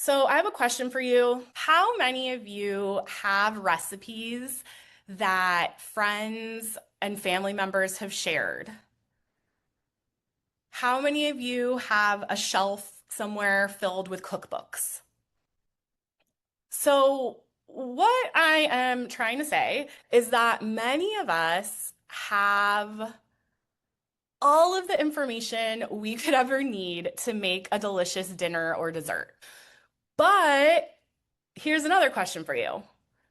So I have a question for you. How many of you have recipes that friends and family members have shared? How many of you have a shelf somewhere filled with cookbooks? So what I am trying to say is that many of us have all of the information we could ever need to make a delicious dinner or dessert. But here's another question for you.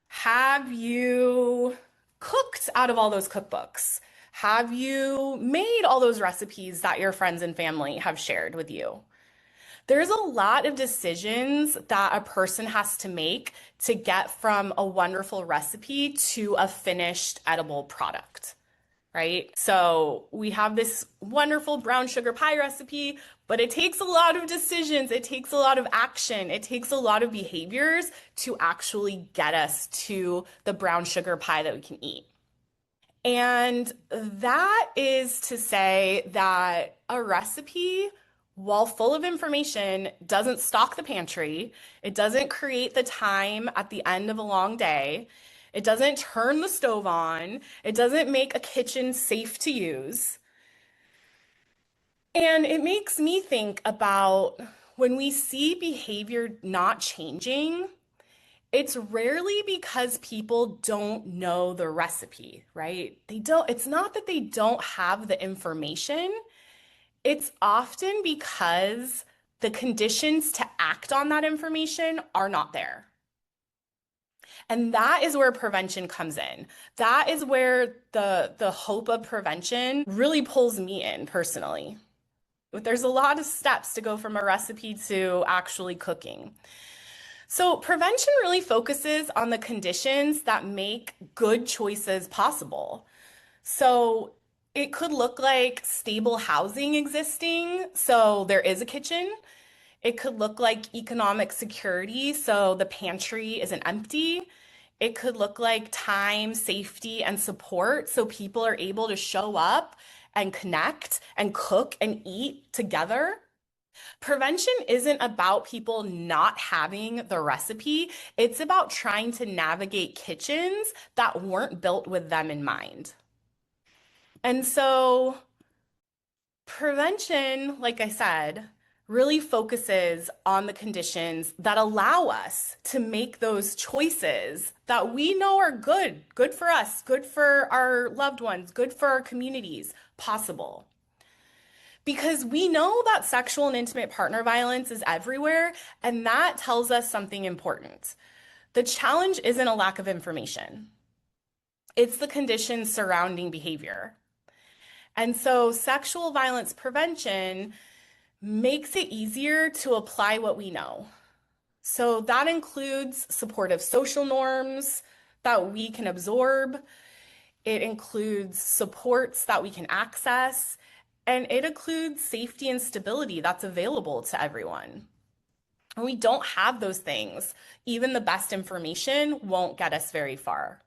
Have you cooked out of all those cookbooks? Have you made all those recipes that your friends and family have shared with you? There's a lot of decisions that a person has to make to get from a wonderful recipe to a finished edible product, right? So we have this wonderful brown sugar pie recipe, but it takes a lot of decisions. It takes a lot of action. It takes a lot of behaviors to actually get us to the brown sugar pie that we can eat. And that is to say that a recipe, while full of information, doesn't stock the pantry. It doesn't create the time at the end of a long day. It doesn't turn the stove on. It doesn't make a kitchen safe to use. And it makes me think about when we see behavior not changing, it's rarely because people don't know the recipe, right? It's not that they don't have the information. It's often because the conditions to act on that information are not there. And that is where prevention comes in. That is where the hope of prevention really pulls me in personally. There's a lot of steps to go from a recipe to actually cooking. So prevention really focuses on the conditions that make good choices possible. So it could look like stable housing existing, so there is a kitchen. It could look like economic security, so the pantry isn't empty. It could look like time, safety, and support, so people are able to show up and connect and cook and eat together. Prevention isn't about people not having the recipe. It's about trying to navigate kitchens that weren't built with them in mind. And so prevention, like I said, really focuses on the conditions that allow us to make those choices that we know are good for us, good for our loved ones, good for our communities, possible. Because we know that sexual and intimate partner violence is everywhere, and that tells us something important. The challenge isn't a lack of information, it's the conditions surrounding behavior. And so, sexual violence prevention makes it easier to apply what we know. So, that includes supportive social norms that we can absorb, it includes supports that we can access, and it includes safety and stability that's available to everyone. When we don't have those things, even the best information won't get us very far.